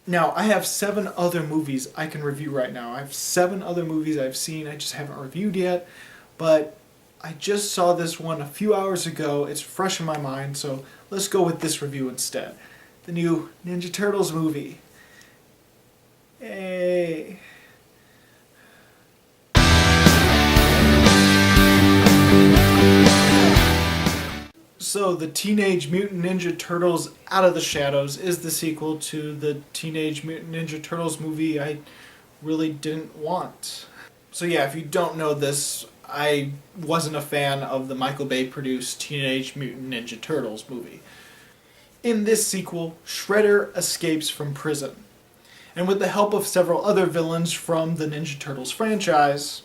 Now, I have 7 other movies I can review right now. I have 7 other movies I've seen I just haven't reviewed yet, but I just saw this one a few hours ago. It's fresh in my mind, so let's go with this review instead. The new Ninja Turtles movie. Hey. So, the Teenage Mutant Ninja Turtles Out of the Shadows is the sequel to the Teenage Mutant Ninja Turtles movie I really didn't want. So yeah, if you don't know this, I wasn't a fan of the Michael Bay produced Teenage Mutant Ninja Turtles movie. In this sequel, Shredder escapes from prison, and with the help of several other villains from the Ninja Turtles franchise,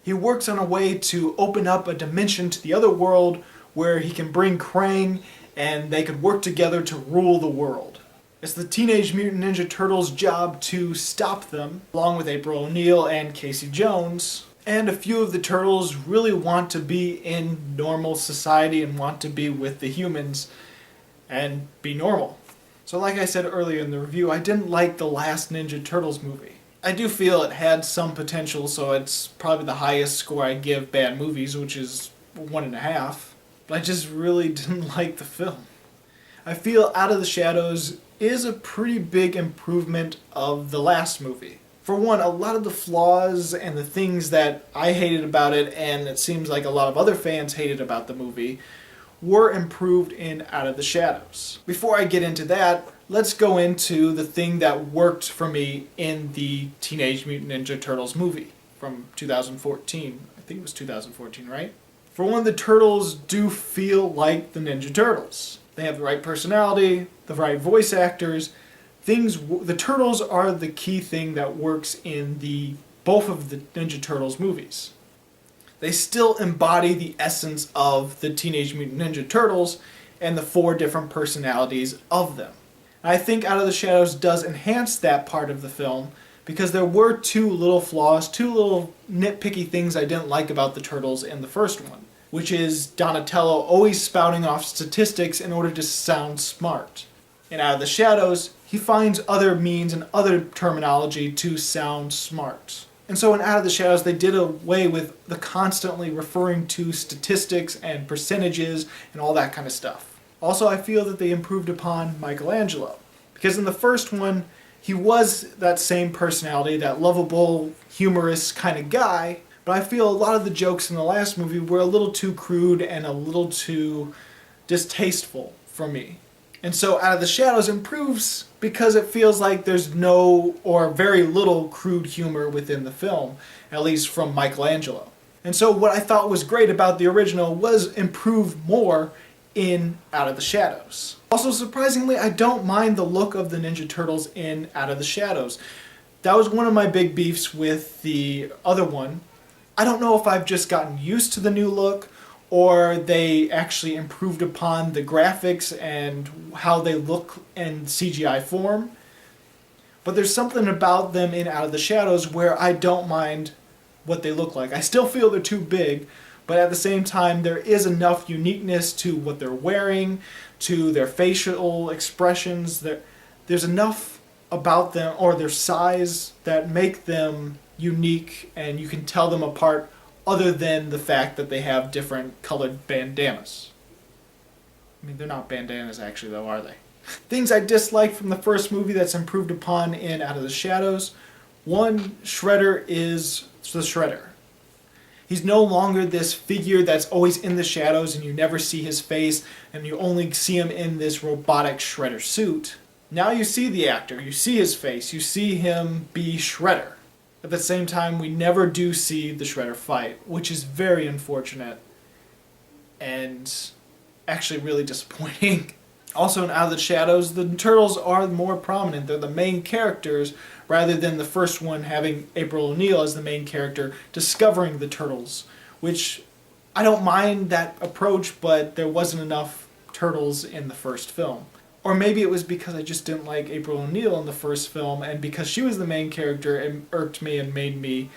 he works on a way to open up a dimension to the other world where he can bring Krang and they could work together to rule the world. It's the Teenage Mutant Ninja Turtles' job to stop them, along with April O'Neil and Casey Jones. And a few of the Turtles really want to be in normal society and want to be with the humans and be normal. So like I said earlier in the review, I didn't like the last Ninja Turtles movie. I do feel it had some potential, so it's probably the highest score I give bad movies, which is 1.5. But I just really didn't like the film. I feel Out of the Shadows is a pretty big improvement of the last movie. For one, a lot of the flaws and the things that I hated about it, and it seems like a lot of other fans hated about the movie, were improved in Out of the Shadows. Before I get into that, let's go into the thing that worked for me in the Teenage Mutant Ninja Turtles movie from 2014. I think it was 2014, right? For one, the Turtles do feel like the Ninja Turtles. They have the right personality, the right voice actors. The Turtles are the key thing that works in both of the Ninja Turtles movies. They still embody the essence of the Teenage Mutant Ninja Turtles and the 4 different personalities of them. And I think Out of the Shadows does enhance that part of the film, because there were 2 little flaws, 2 little nitpicky things I didn't like about the Turtles in the first one, which is Donatello always spouting off statistics in order to sound smart. In Out of the Shadows, he finds other means and other terminology to sound smart. And so in Out of the Shadows, they did away with the constantly referring to statistics and percentages and all that kind of stuff. Also, I feel that they improved upon Michelangelo, because in the first one, he was that same personality, that lovable, humorous kind of guy, but I feel a lot of the jokes in the last movie were a little too crude and a little too distasteful for me. And so Out of the Shadows improves because it feels like there's no or very little crude humor within the film, at least from Michelangelo. And so what I thought was great about the original was improved more in Out of the Shadows. Also, surprisingly, I don't mind the look of the Ninja Turtles in Out of the Shadows. That was one of my big beefs with the other one. I don't know if I've just gotten used to the new look, or they actually improved upon the graphics and how they look in CGI form. But there's something about them in Out of the Shadows where I don't mind what they look like. I still feel they're too big, but at the same time there is enough uniqueness to what they're wearing, to their facial expressions. There's enough about them, or their size, that make them unique and you can tell them apart, other than the fact that they have different colored bandanas. I mean, they're not bandanas actually though, are they? Things I disliked from the first movie that's improved upon in Out of the Shadows. One, Shredder is the Shredder. He's no longer this figure that's always in the shadows and you never see his face and you only see him in this robotic Shredder suit. Now you see the actor, you see his face, you see him be Shredder. At the same time, we never do see the Shredder fight, which is very unfortunate and actually really disappointing. Also in Out of the Shadows, the Turtles are more prominent. They're the main characters, rather than the first one having April O'Neil as the main character discovering the Turtles, which I don't mind that approach, but there wasn't enough Turtles in the first film. Or maybe it was because I just didn't like April O'Neil in the first film, and because she was the main character, it irked me and made me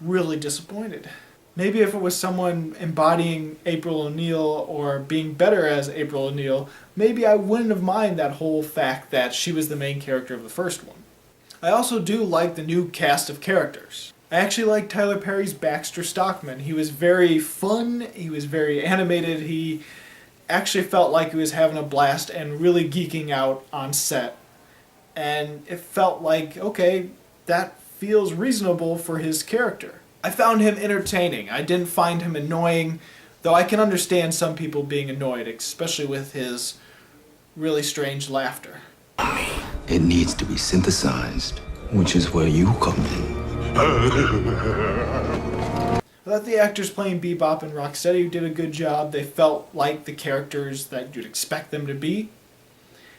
really disappointed. Maybe if it was someone embodying April O'Neil or being better as April O'Neil, maybe I wouldn't have minded that whole fact that she was the main character of the first one. I also do like the new cast of characters. I actually like Tyler Perry's Baxter Stockman. He was very fun, he was very animated, he actually felt like he was having a blast and really geeking out on set. And it felt like, okay, that feels reasonable for his character. I found him entertaining. I didn't find him annoying, though I can understand some people being annoyed, especially with his really strange laughter. It needs to be synthesized, which is where you come in. I thought the actors playing Bebop and Rocksteady did a good job. They felt like the characters that you'd expect them to be.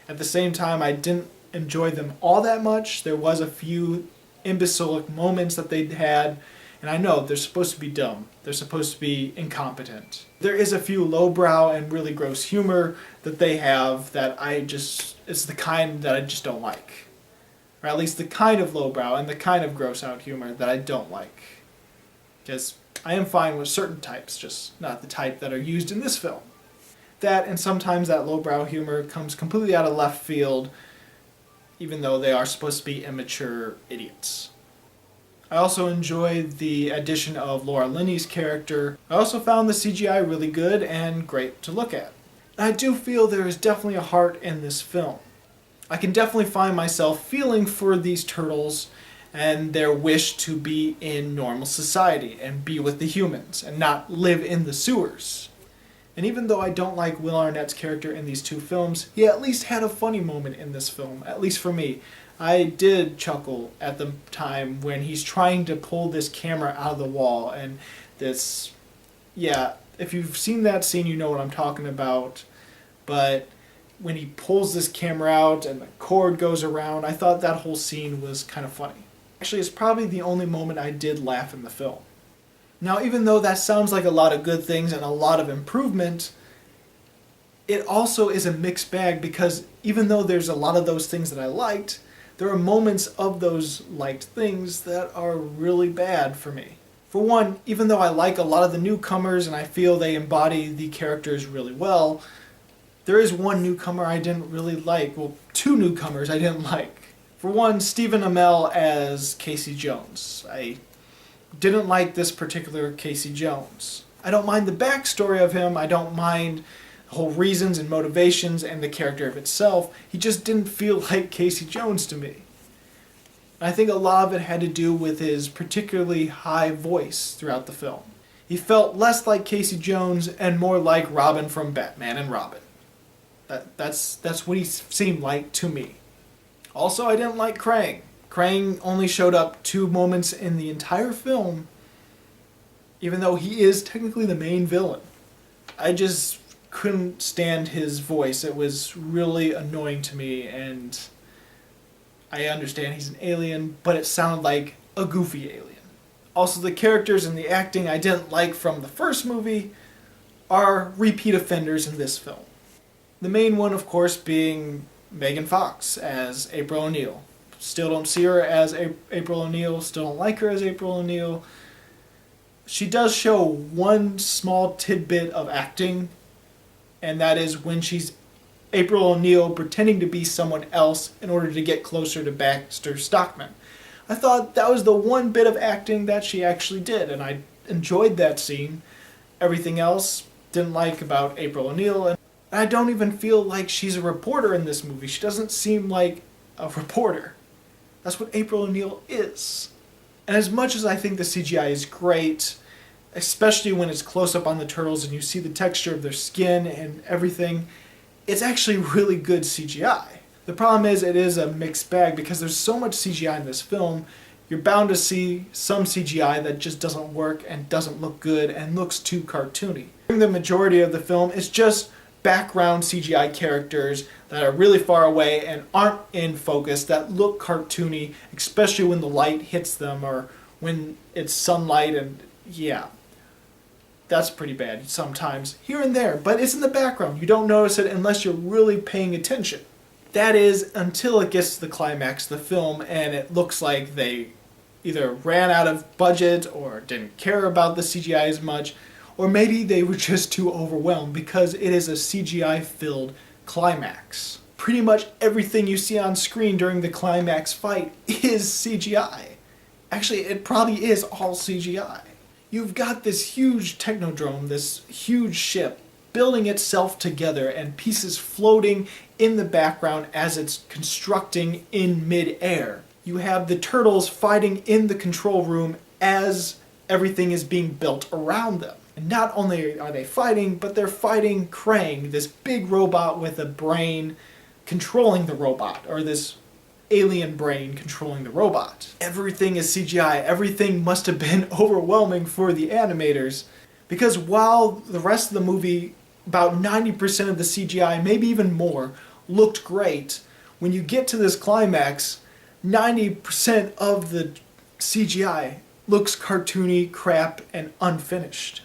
At the same time, I didn't enjoy them all that much. There was a few imbecilic moments that they had, and I know they're supposed to be dumb. They're supposed to be incompetent. There is a few lowbrow and really gross humor that they have that it's the kind that I just don't like. Or at least the kind of lowbrow and the kind of gross out humor that I don't like. Because I am fine with certain types, just not the type that are used in this film. That, and sometimes that lowbrow humor comes completely out of left field, even though they are supposed to be immature idiots. I also enjoyed the addition of Laura Linney's character. I also found the CGI really good and great to look at. I do feel there is definitely a heart in this film. I can definitely find myself feeling for these turtles and their wish to be in normal society and be with the humans and not live in the sewers. And even though I don't like Will Arnett's character in these two films, he at least had a funny moment in this film, at least for me. I did chuckle at the time when he's trying to pull this camera out of the wall and this, yeah, if you've seen that scene you know what I'm talking about, but when he pulls this camera out and the cord goes around, I thought that whole scene was kind of funny. Actually, it's probably the only moment I did laugh in the film. Now, even though that sounds like a lot of good things and a lot of improvement, it also is a mixed bag because even though there's a lot of those things that I liked, there are moments of those liked things that are really bad for me. For one, even though I like a lot of the newcomers and I feel they embody the characters really well, there is one newcomer I didn't really like. Well, two newcomers I didn't like. For one, Stephen Amell as Casey Jones. I didn't like this particular Casey Jones. I don't mind the backstory of him. I don't mind the whole reasons and motivations and the character of itself. He just didn't feel like Casey Jones to me. I think a lot of it had to do with his particularly high voice throughout the film. He felt less like Casey Jones and more like Robin from Batman and Robin. That's what he seemed like to me. Also, I didn't like Krang. Krang only showed up 2 moments in the entire film, even though he is technically the main villain. I just couldn't stand his voice. It was really annoying to me, and I understand he's an alien, but it sounded like a goofy alien. Also, the characters and the acting I didn't like from the first movie are repeat offenders in this film. The main one, of course, being Megan Fox as April O'Neil. Still don't see her as April O'Neil, still don't like her as April O'Neil. She does show one small tidbit of acting, and that is when she's April O'Neil pretending to be someone else in order to get closer to Baxter Stockman. I thought that was the one bit of acting that she actually did, and I enjoyed that scene. Everything else, didn't like about April O'Neil, and I don't even feel like she's a reporter in this movie. She doesn't seem like a reporter. That's what April O'Neil is. And as much as I think the CGI is great, especially when it's close up on the turtles and you see the texture of their skin and everything, it's actually really good CGI. The problem is it is a mixed bag because there's so much CGI in this film, you're bound to see some CGI that just doesn't work and doesn't look good and looks too cartoony. The majority of the film is just background CGI characters that are really far away and aren't in focus, that look cartoony, especially when the light hits them or when it's sunlight, and yeah, that's pretty bad sometimes, here and there, but it's in the background. You don't notice it unless you're really paying attention. That is until it gets to the climax of the film and it looks like they either ran out of budget or didn't care about the CGI as much, or maybe they were just too overwhelmed because it is a CGI-filled climax. Pretty much everything you see on screen during the climax fight is CGI. Actually, it probably is all CGI. You've got this huge technodrome, this huge ship, building itself together and pieces floating in the background as it's constructing in mid-air. You have the turtles fighting in the control room as everything is being built around them. And not only are they fighting, but they're fighting Krang, this big robot with a brain controlling the robot, or this alien brain controlling the robot. Everything is CGI. Everything must have been overwhelming for the animators, because while the rest of the movie, about 90% of the CGI, maybe even more, looked great, when you get to this climax, 90% of the CGI looks cartoony, crap, and unfinished.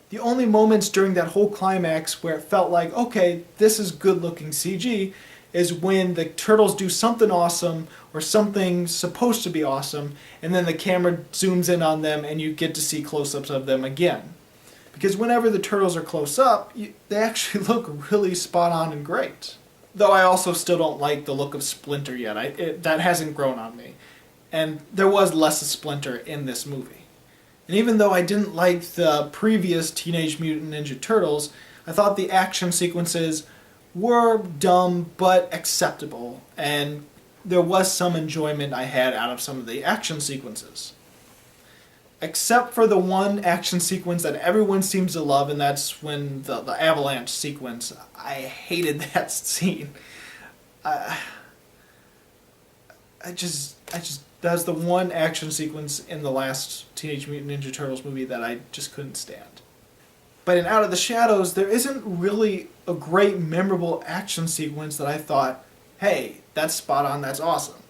The only moments during that whole climax where it felt like, okay, this is good-looking CG, is when the turtles do something awesome or something supposed to be awesome, and then the camera zooms in on them and you get to see close-ups of them again. Because whenever the turtles are close up, they actually look really spot on and great. Though I also still don't like the look of Splinter yet. That hasn't grown on me. And there was less of Splinter in this movie. And even though I didn't like the previous Teenage Mutant Ninja Turtles, I thought the action sequences were dumb but acceptable, and there was some enjoyment I had out of some of the action sequences. Except for the one action sequence that everyone seems to love, and that's when the avalanche sequence. I hated that scene. That's the one action sequence in the last Teenage Mutant Ninja Turtles movie that I just couldn't stand. But in Out of the Shadows, there isn't really a great, memorable action sequence that I thought, hey, that's spot on, that's awesome.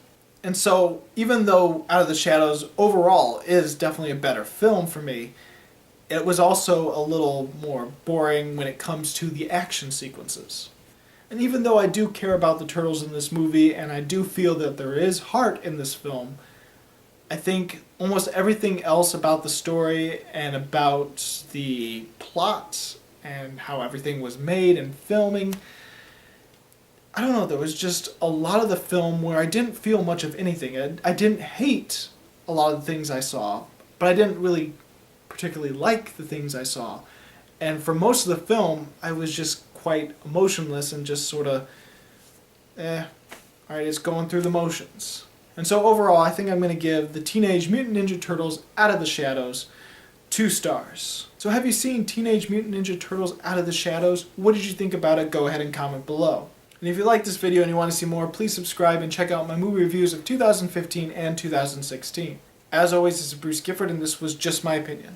And so, even though Out of the Shadows overall is definitely a better film for me, it was also a little more boring when it comes to the action sequences. And even though I do care about the turtles in this movie, and I do feel that there is heart in this film, I think almost everything else about the story and about the plot and how everything was made and filming, I don't know, there was just a lot of the film where I didn't feel much of anything. I didn't hate a lot of the things I saw, but I didn't really particularly like the things I saw. And for most of the film, I was just quite emotionless and just sort of, alright, it's going through the motions. And so overall, I think I'm going to give the Teenage Mutant Ninja Turtles Out of the Shadows 2 stars. So have you seen Teenage Mutant Ninja Turtles Out of the Shadows? What did you think about it? Go ahead and comment below. And if you like this video and you want to see more, please subscribe and check out my movie reviews of 2015 and 2016. As always, this is Bruce Gifford, and this was Just My Opinion.